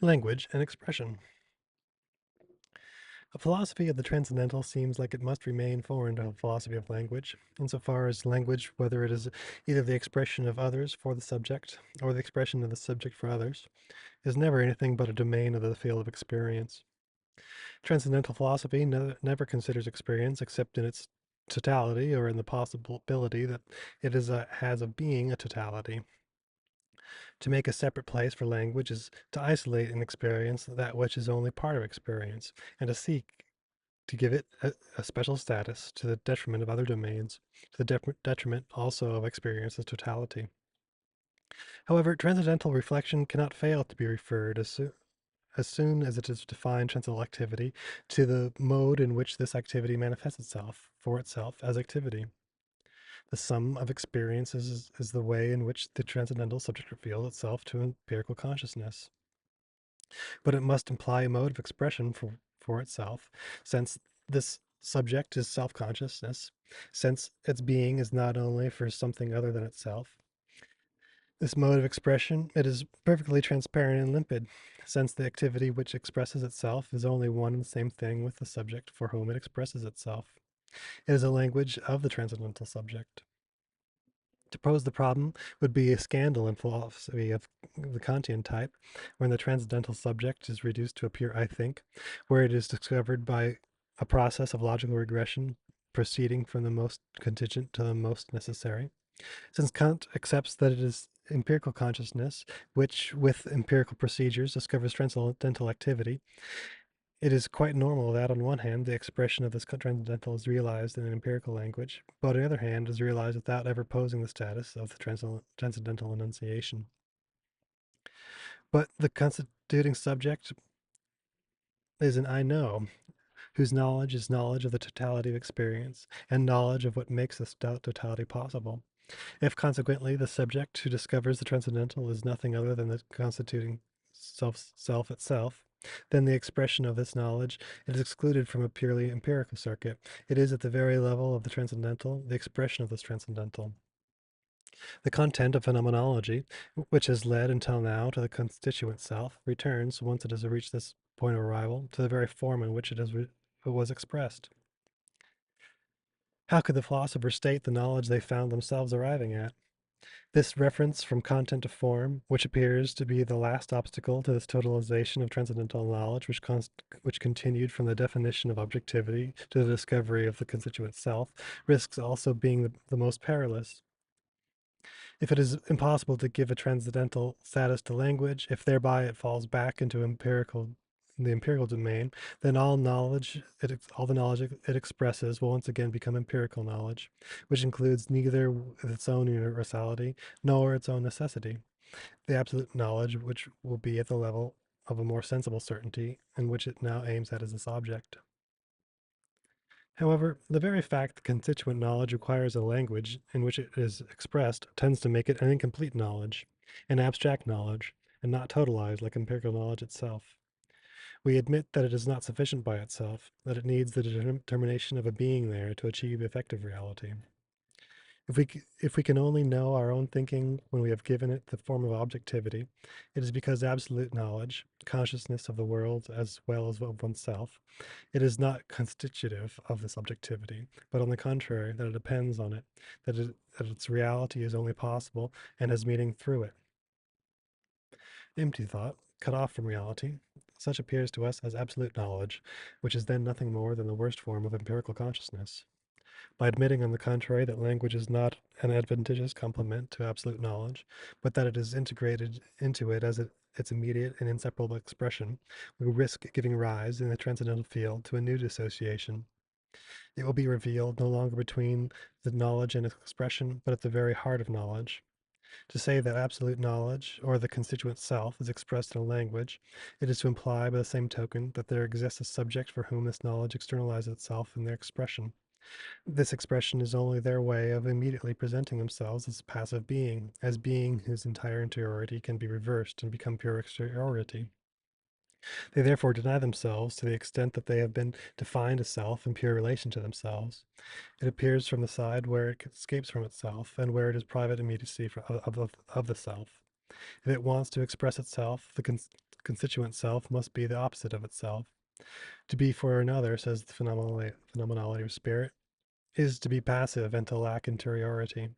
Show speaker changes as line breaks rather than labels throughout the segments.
Language and expression. A philosophy of the transcendental seems like it must remain foreign to a philosophy of language, insofar as language, whether it is either the expression of others for the subject or the expression of the subject for others, is never anything but a domain of the field of experience. Transcendental philosophy never considers experience except in its totality or in the possibility that has of being a totality. To make a separate place for language is to isolate in experience that which is only part of experience, and to seek to give it a special status to the detriment of other domains, to the detriment also of experience's totality. However, transcendental reflection cannot fail to be referred as soon as it is defined transcendental activity to the mode in which this activity manifests itself for itself as activity. The sum of experiences is the way in which the transcendental subject reveals itself to empirical consciousness. But it must imply a mode of expression for itself, since this subject is self-consciousness, since its being is not only for something other than itself. This mode of expression, it is perfectly transparent and limpid, since the activity which expresses itself is only one and the same thing with the subject for whom it expresses itself. It is a language of the transcendental subject. To pose the problem would be a scandal in philosophy of the Kantian type, when the transcendental subject is reduced to a pure I think, where it is discovered by a process of logical regression proceeding from the most contingent to the most necessary. Since Kant accepts that it is empirical consciousness, which with empirical procedures discovers transcendental activity, it is quite normal that, on one hand, the expression of this transcendental is realized in an empirical language, but on the other hand, is realized without ever posing the status of the transcendental enunciation. But the constituting subject is an I know, whose knowledge is knowledge of the totality of experience, and knowledge of what makes this totality possible. If consequently the subject who discovers the transcendental is nothing other than the constituting self itself, then the expression of this knowledge is excluded from a purely empirical circuit. It is at the very level of the transcendental, the expression of this transcendental. The content of phenomenology, which has led until now to the constituent self, returns, once it has reached this point of arrival, to the very form in which it was expressed. How could the philosophers state the knowledge they found themselves arriving at? This reference from content to form, which appears to be the last obstacle to this totalization of transcendental knowledge, which continued from the definition of objectivity to the discovery of the constituent self, risks also being the most perilous. If it is impossible to give a transcendental status to language, if thereby it falls back into the empirical domain, then all the knowledge it expresses will once again become empirical knowledge, which includes neither its own universality nor its own necessity. The absolute knowledge, which will be at the level of a more sensible certainty, and which it now aims at as its object. However, the very fact that constituent knowledge requires a language in which it is expressed tends to make it an incomplete knowledge, an abstract knowledge, and not totalized like empirical knowledge itself. We admit that it is not sufficient by itself, that it needs the determination of a being there to achieve effective reality. If we can only know our own thinking when we have given it the form of objectivity, it is because absolute knowledge, consciousness of the world as well as of oneself, it is not constitutive of this objectivity, but on the contrary, that it depends on it, that its reality is only possible and has meaning through it. Empty thought, cut off from reality, such appears to us as absolute knowledge, which is then nothing more than the worst form of empirical consciousness. By admitting, on the contrary, that language is not an advantageous complement to absolute knowledge, but that it is integrated into it as its immediate and inseparable expression, we risk giving rise, in the transcendental field, to a new dissociation. It will be revealed no longer between the knowledge and its expression, but at the very heart of knowledge. To say that absolute knowledge, or the constituent self, is expressed in a language, it is to imply by the same token that there exists a subject for whom this knowledge externalizes itself in their expression. This expression is only their way of immediately presenting themselves as passive being, as being whose entire interiority can be reversed and become pure exteriority. They therefore deny themselves to the extent that they have been defined as self in pure relation to themselves. It appears from the side where it escapes from itself, and where it is private immediacy of the self. If it wants to express itself, the constituent self must be the opposite of itself. To be for another, says the phenomenology of spirit, is to be passive and to lack interiority.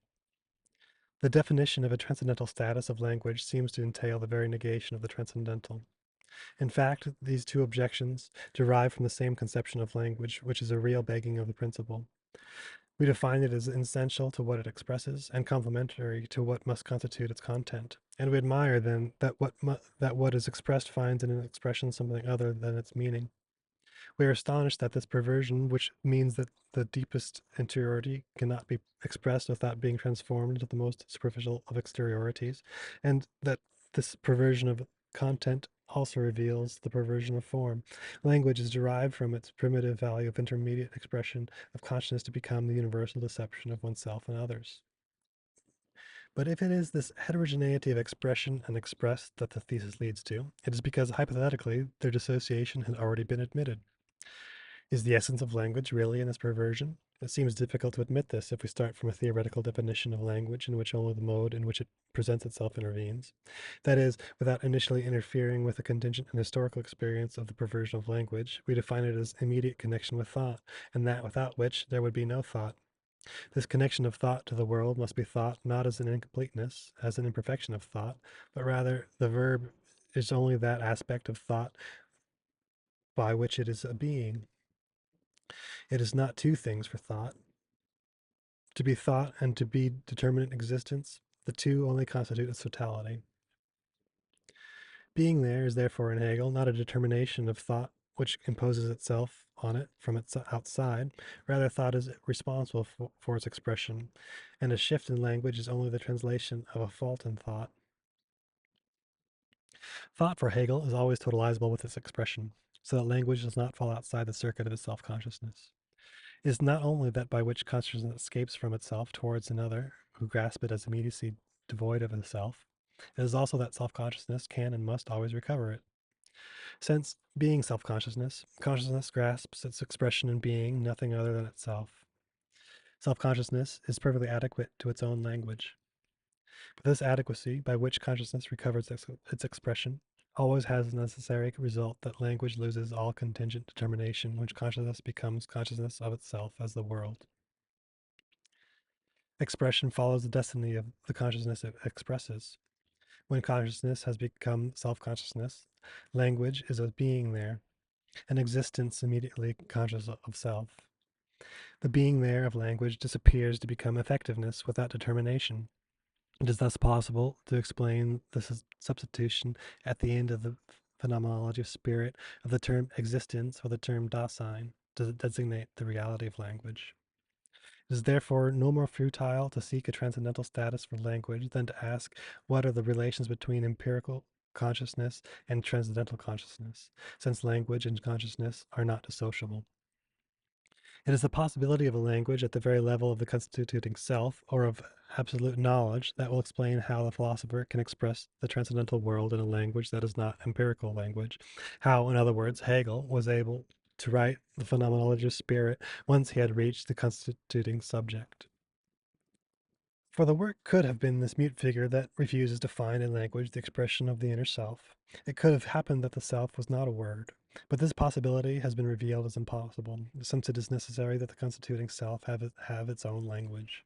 The definition of a transcendental status of language seems to entail the very negation of the transcendental. In fact, these two objections derive from the same conception of language, which is a real begging of the principle. We define it as essential to what it expresses and complementary to what must constitute its content. And we admire then that what is expressed finds in an expression something other than its meaning. We are astonished that this perversion, which means that the deepest interiority cannot be expressed without being transformed into the most superficial of exteriorities, and that this perversion of content also reveals the perversion of form. Language is derived from its primitive value of intermediate expression of consciousness to become the universal deception of oneself and others. But if it is this heterogeneity of expression and expressed that the thesis leads to, it is because hypothetically their dissociation has already been admitted. Is the essence of language really in this perversion? It seems difficult to admit this if we start from a theoretical definition of language in which only the mode in which it presents itself intervenes. That is, without initially interfering with the contingent and historical experience of the perversion of language, we define it as immediate connection with thought, and that without which there would be no thought. This connection of thought to the world must be thought not as an incompleteness, as an imperfection of thought, but rather the verb is only that aspect of thought by which it is a being. It is not two things for thought. To be thought and to be determinate existence, the two only constitute its totality. Being there is therefore in Hegel not a determination of thought which imposes itself on it from its outside. Rather, thought is responsible for its expression, and a shift in language is only the translation of a fault in thought. Thought for Hegel is always totalizable with its expression, so that language does not fall outside the circuit of its self-consciousness. It is not only that by which consciousness escapes from itself towards another, who grasp it as immediacy devoid of itself, it is also that self-consciousness can and must always recover it. Since, being self-consciousness, consciousness grasps its expression in being nothing other than itself. Self-consciousness is perfectly adequate to its own language. But this adequacy, by which consciousness recovers its expression, always has the necessary result that language loses all contingent determination when consciousness becomes consciousness of itself as the world. Expression follows the destiny of the consciousness it expresses. When consciousness has become self-consciousness, language is a being there, an existence immediately conscious of self. The being there of language disappears to become effectiveness without determination. It is thus possible to explain the substitution at the end of the phenomenology of spirit of the term existence or the term Dasein to designate the reality of language. It is therefore no more futile to seek a transcendental status for language than to ask what are the relations between empirical consciousness and transcendental consciousness, since language and consciousness are not dissociable. It is the possibility of a language at the very level of the constituting self, or of absolute knowledge, that will explain how the philosopher can express the transcendental world in a language that is not empirical language. How, in other words, Hegel was able to write the Phenomenology of Spirit once he had reached the constituting subject. For the work could have been this mute figure that refuses to find in language the expression of the inner self. It could have happened that the self was not a word, but this possibility has been revealed as impossible, since it is necessary that the constituting self have its own language.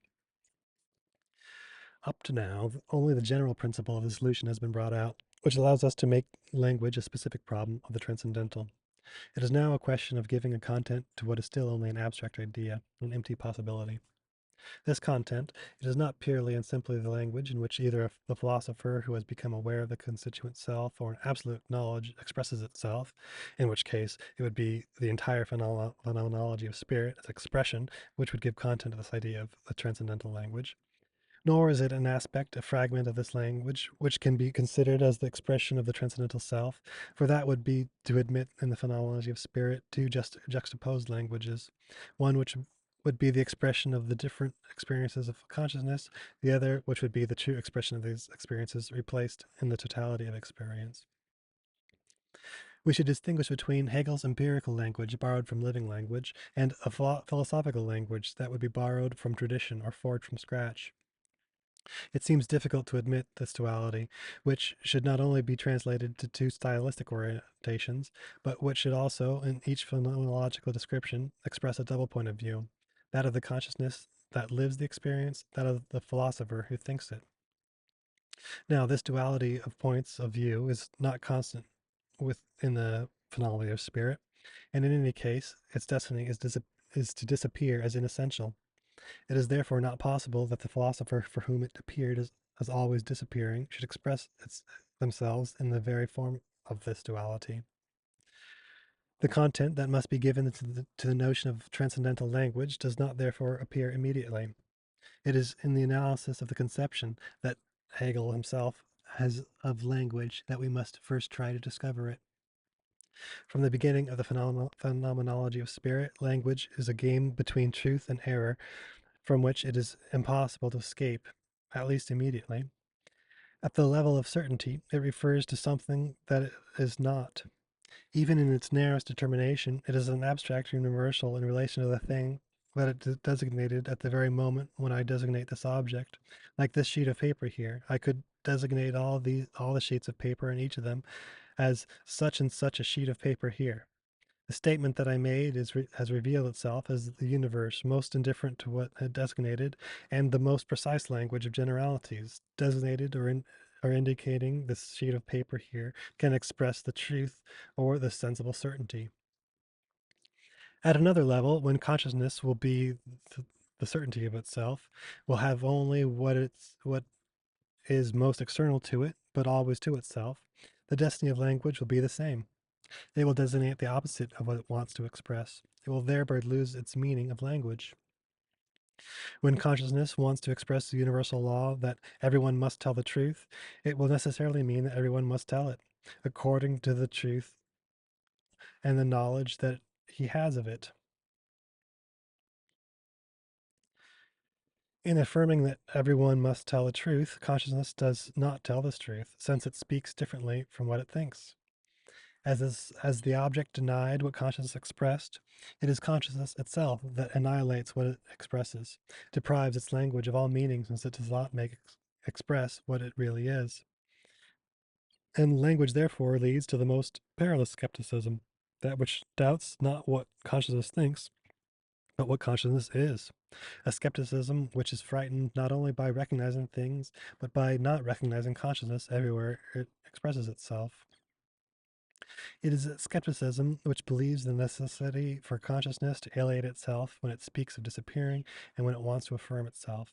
Up to now, only the general principle of the solution has been brought out, which allows us to make language a specific problem of the transcendental. It is now a question of giving a content to what is still only an abstract idea, an empty possibility. This content, it is not purely and simply the language in which either the philosopher who has become aware of the constituent self or an absolute knowledge expresses itself, in which case it would be the entire phenomenology of spirit as expression, which would give content to this idea of the transcendental language. Nor is it an aspect, a fragment of this language, which can be considered as the expression of the transcendental self, for that would be to admit in the phenomenology of spirit two juxtaposed languages, one which would be the expression of the different experiences of consciousness, the other which would be the true expression of these experiences replaced in the totality of experience. We should distinguish between Hegel's empirical language borrowed from living language and a philosophical language that would be borrowed from tradition or forged from scratch. It seems difficult to admit this duality, which should not only be translated to two stylistic orientations, but which should also, in each phenomenological description, express a double point of view, that of the consciousness that lives the experience, that of the philosopher who thinks it. Now, this duality of points of view is not constant within the phenomenology of spirit, and in any case, its destiny is to disappear as inessential. It is therefore not possible that the philosopher for whom it appeared as always disappearing should express themselves in the very form of this duality. The content that must be given to the notion of transcendental language does not therefore appear immediately. It is in the analysis of the conception that Hegel himself has of language that we must first try to discover it. From the beginning of the phenomenology of spirit, language is a game between truth and error from which it is impossible to escape, at least immediately. At the level of certainty, it refers to something that it is not. Even in its narrowest determination, it is an abstract universal in relation to the thing that it designated at the very moment when I designate this object. Like this sheet of paper here, I could designate all the sheets of paper in each of them as such and such a sheet of paper here. The statement that I made has revealed itself as the universe, most indifferent to what it designated, and the most precise language of generalities, designated or indicating this sheet of paper here, can express the truth or the sensible certainty. At another level, when consciousness will be the certainty of itself, will have only what is most external to it, but always to itself, the destiny of language will be the same. It will designate the opposite of what it wants to express. It will thereby lose its meaning of language. When consciousness wants to express the universal law that everyone must tell the truth, it will necessarily mean that everyone must tell it, according to the truth and the knowledge that he has of it. In affirming that everyone must tell the truth, consciousness does not tell this truth, since it speaks differently from what it thinks. As the object denied what consciousness expressed, it is consciousness itself that annihilates what it expresses, deprives its language of all meaning since it does not express what it really is. And language therefore leads to the most perilous skepticism, that which doubts not what consciousness thinks, but what consciousness is. A skepticism which is frightened not only by recognizing things, but by not recognizing consciousness everywhere it expresses itself. It is a skepticism which believes the necessity for consciousness to alienate itself when it speaks of disappearing and when it wants to affirm itself.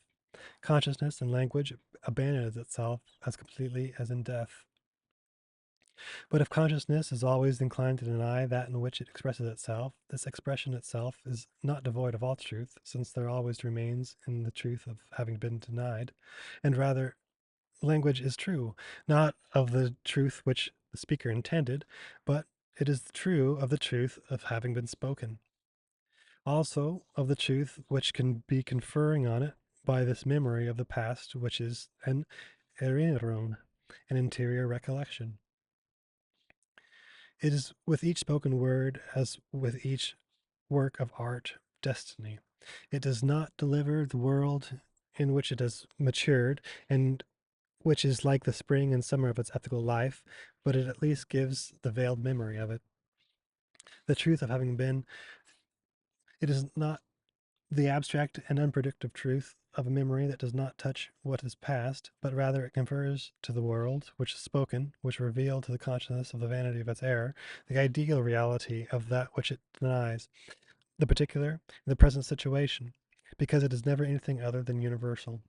Consciousness and language abandons itself as completely as in death. But if consciousness is always inclined to deny that in which it expresses itself, this expression itself is not devoid of all truth, since there always remains in the truth of having been denied, and rather language is true, not of the truth which the speaker intended, but it is true of the truth of having been spoken. Also of the truth which can be conferring on it by this memory of the past, which is an erinnerung, an interior recollection. It is with each spoken word as with each work of art, destiny. It does not deliver the world in which it has matured and which is like the spring and summer of its ethical life, but it at least gives the veiled memory of it. The truth of having been, it is not the abstract and unpredictable truth of a memory that does not touch what is past, but rather it confers to the world, which is spoken, which revealed to the consciousness of the vanity of its error, the ideal reality of that which it denies, the particular, the present situation, because it is never anything other than universal.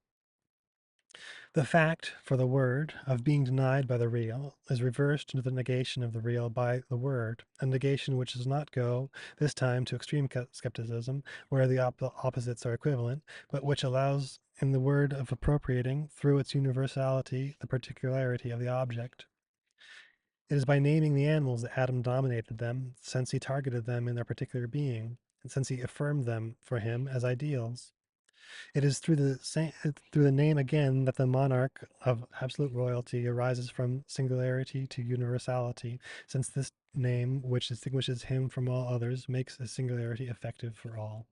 The fact, for the word, of being denied by the real is reversed into the negation of the real by the word, a negation which does not go, this time, to extreme skepticism, where the opposites are equivalent, but which allows in the word of appropriating, through its universality, the particularity of the object. It is by naming the animals that Adam dominated them, since he targeted them in their particular being, and since he affirmed them for him as ideals. It is through the name again that the monarch of absolute royalty arises from singularity to universality, since this name, which distinguishes him from all others, makes his singularity effective for all.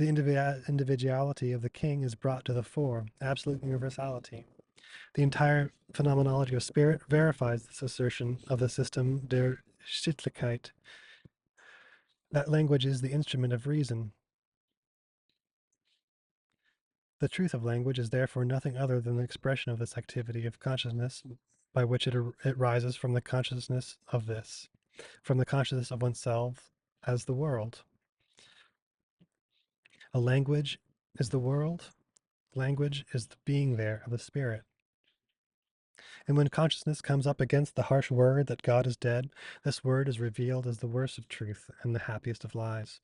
The individuality of the king is brought to the fore, absolute universality. The entire phenomenology of spirit verifies this assertion of the system der Schichtlichkeit, that language is the instrument of reason. The truth of language is therefore nothing other than the expression of this activity of consciousness by which it rises from the consciousness of this, from the consciousness of oneself as the world. A language is the world. Language is the being there of the spirit. And when consciousness comes up against the harsh word that God is dead, this word is revealed as the worst of truth and the happiest of lies.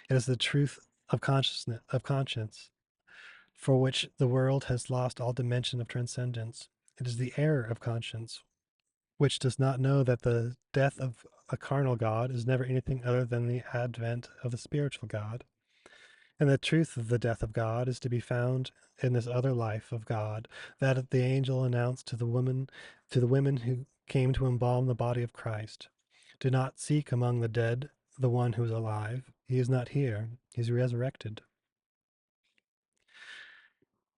It is the truth of consciousness, of conscience, for which the world has lost all dimension of transcendence. It is the error of conscience, which does not know that the death of a carnal God is never anything other than the advent of the spiritual God. And the truth of the death of God is to be found in this other life of God that the angel announced to the women who came to embalm the body of Christ. Do not seek among the dead the one who is alive. He is not here. He is resurrected.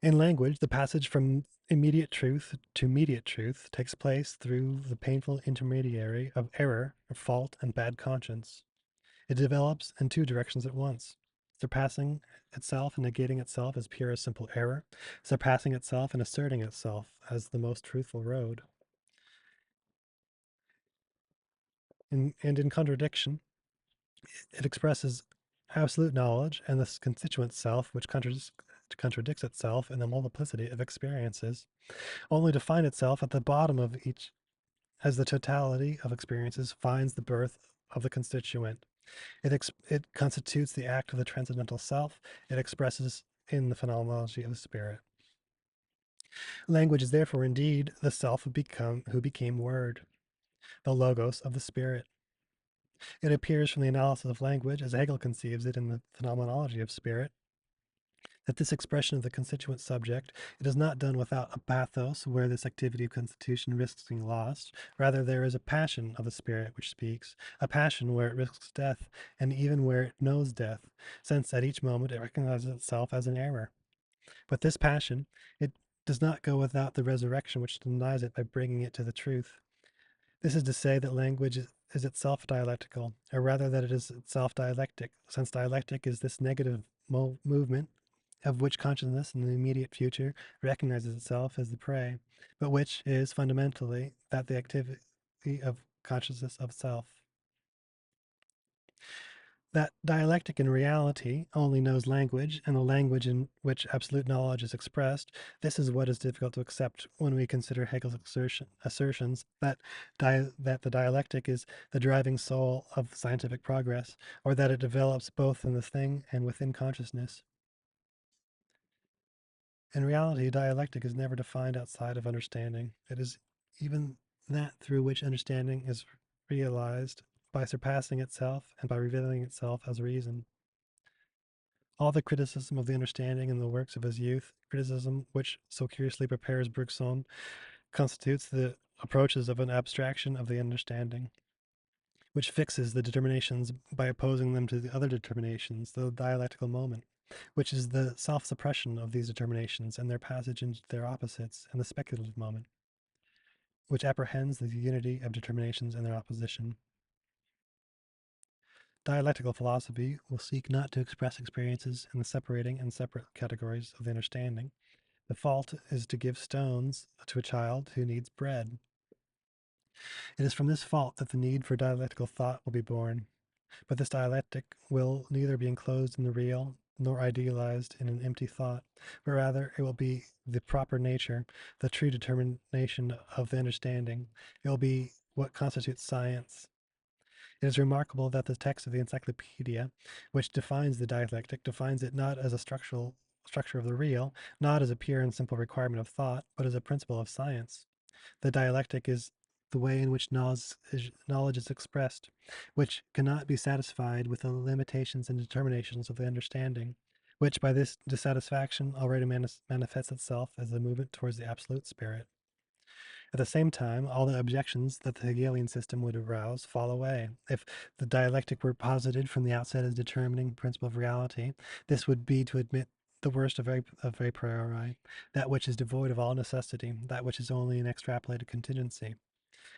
In language, the passage from immediate truth to mediate truth takes place through the painful intermediary of error, of fault, and bad conscience. It develops in two directions at once, surpassing itself and negating itself as pure as simple error, surpassing itself and asserting itself as the most truthful road. And in contradiction, it expresses absolute knowledge and this constituent self, which contradicts itself in the multiplicity of experiences, only to find itself at the bottom of each as the totality of experiences finds the birth of the constituent. It constitutes the act of the transcendental self. It expresses in the phenomenology of the spirit. Language is therefore indeed the self who became word, the logos of the spirit. It appears from the analysis of language, as Hegel conceives it in the Phenomenology of Spirit, that this expression of the constituent subject, it is not done without a pathos where this activity of constitution risks being lost. Rather, there is a passion of the spirit which speaks, a passion where it risks death, and even where it knows death, since at each moment it recognizes itself as an error. But this passion, it does not go without the resurrection which denies it by bringing it to the truth. This is to say that language is itself dialectical, or rather that it is itself dialectic, since dialectic is this negative movement of which consciousness in the immediate future recognizes itself as the prey, but which is fundamentally that the activity of consciousness of self. That dialectic in reality only knows language, and the language in which absolute knowledge is expressed. This is what is difficult to accept when we consider Hegel's assertions that the dialectic is the driving soul of scientific progress, or that it develops both in the thing and within consciousness. In reality, dialectic is never defined outside of understanding. It is even that through which understanding is realized by surpassing itself and by revealing itself as reason. All the criticism of the understanding in the works of his youth, criticism which so curiously prepares Bergson, constitutes the approaches of an abstraction of the understanding, which fixes the determinations by opposing them to the other determinations, the dialectical moment, which is the self-suppression of these determinations and their passage into their opposites, and the speculative moment, which apprehends the unity of determinations and their opposition. Dialectical philosophy will seek not to express experiences in the separating and separate categories of the understanding. The fault is to give stones to a child who needs bread. It is from this fault that the need for dialectical thought will be born. But this dialectic will neither be enclosed in the real nor idealized in an empty thought, but rather it will be the proper nature, the true determination of the understanding. It will be what constitutes science. It is remarkable that the text of the encyclopedia, which defines the dialectic, defines it not as a structure of the real, not as a pure and simple requirement of thought, but as a principle of science. The dialectic is the way in which knowledge is expressed, which cannot be satisfied with the limitations and determinations of the understanding, which by this dissatisfaction already manifests itself as a movement towards the absolute spirit. At the same time, all the objections that the Hegelian system would arouse fall away. If the dialectic were posited from the outset as determining principle of reality, this would be to admit the worst of a priori, that which is devoid of all necessity, that which is only an extrapolated contingency.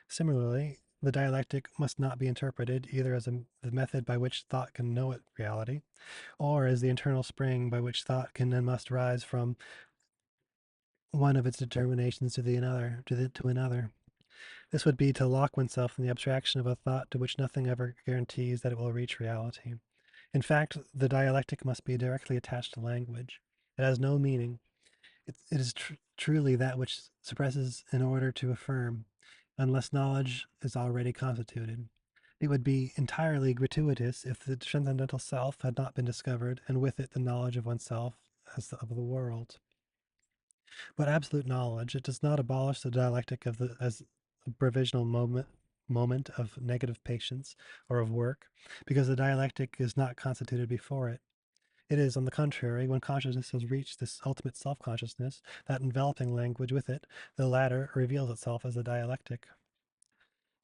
Similarly, the dialectic must not be interpreted either as the method by which thought can know it reality, or as the internal spring by which thought can and must rise from one of its determinations to another. This would be to lock oneself in the abstraction of a thought to which nothing ever guarantees that it will reach reality. In fact, the dialectic must be directly attached to language. It has no meaning. It is truly that which suppresses in order to affirm, unless knowledge is already constituted. It would be entirely gratuitous if the transcendental self had not been discovered, and with it the knowledge of oneself as of the world. But absolute knowledge, it does not abolish the dialectic as a provisional moment of negative patience or of work, because the dialectic is not constituted before it. It is, on the contrary, when consciousness has reached this ultimate self-consciousness, that enveloping language with it, the latter reveals itself as a dialectic.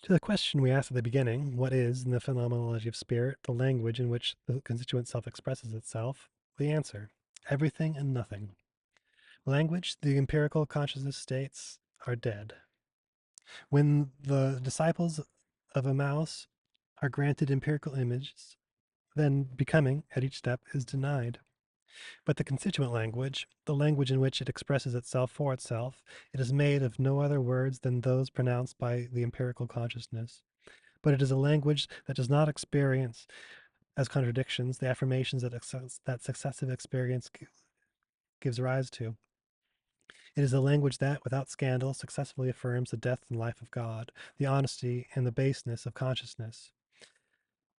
To the question we asked at the beginning, what is, in the phenomenology of spirit, the language in which the constituent self expresses itself? The answer: everything and nothing. Language, the empirical consciousness states, are dead. When the disciples of a mouse are granted empirical images, then becoming, at each step, is denied. But the constituent language, the language in which it expresses itself for itself, it is made of no other words than those pronounced by the empirical consciousness. But it is a language that does not experience as contradictions the affirmations that successive experience gives rise to. It is a language that, without scandal, successfully affirms the death and life of God, the honesty and the baseness of consciousness.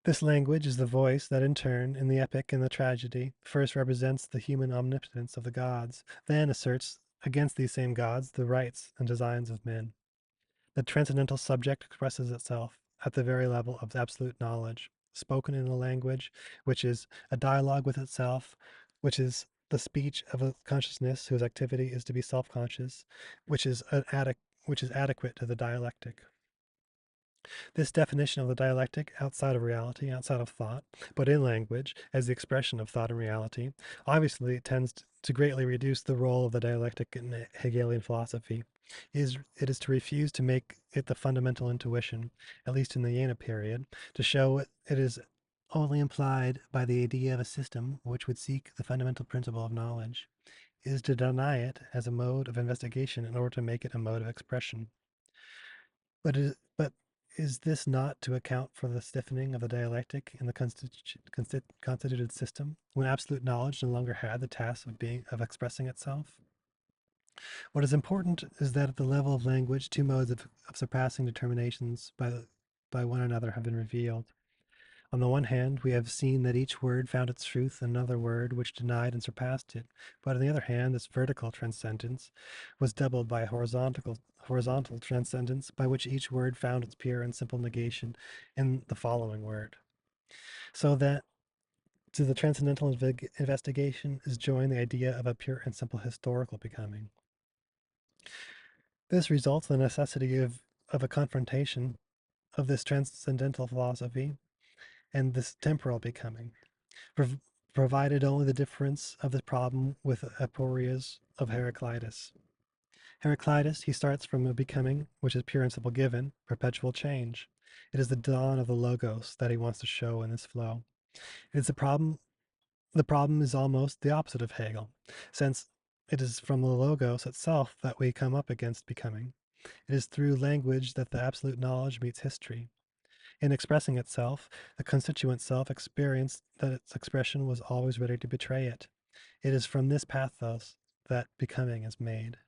This language is the voice that, in turn, in the epic and the tragedy, first represents the human omnipotence of the gods, then asserts against these same gods the rights and designs of men. The transcendental subject expresses itself at the very level of absolute knowledge, spoken in a language which is a dialogue with itself, which is the speech of a consciousness whose activity is to be self-conscious, which is adequate to the dialectic. This definition of the dialectic outside of reality, outside of thought, but in language, as the expression of thought and reality, obviously tends to greatly reduce the role of the dialectic in Hegelian philosophy. It is to refuse to make it the fundamental intuition, at least in the Jena period, to show it is only implied by the idea of a system which would seek the fundamental principle of knowledge. It is to deny it as a mode of investigation in order to make it a mode of expression. But is this not to account for the stiffening of the dialectic in the constituted system, when absolute knowledge no longer had the task of expressing itself? What is important is that at the level of language, two modes of surpassing determinations by one another have been revealed. On the one hand, we have seen that each word found its truth in another word which denied and surpassed it, but on the other hand, this vertical transcendence was doubled by a horizontal transcendence by which each word found its pure and simple negation in the following word. So that to the transcendental investigation is joined the idea of a pure and simple historical becoming. This results in the necessity of a confrontation of this transcendental philosophy and this temporal becoming, provided only the difference of the problem with aporias of Heraclitus. Heraclitus, he starts from a becoming which is pure and simple given, perpetual change. It is the dawn of the logos that he wants to show in this flow. It is the problem is almost the opposite of Hegel, since it is from the logos itself that we come up against becoming. It is through language that the absolute knowledge meets history. In expressing itself, the constituent self experienced that its expression was always ready to betray it. It is from this pathos that becoming is made.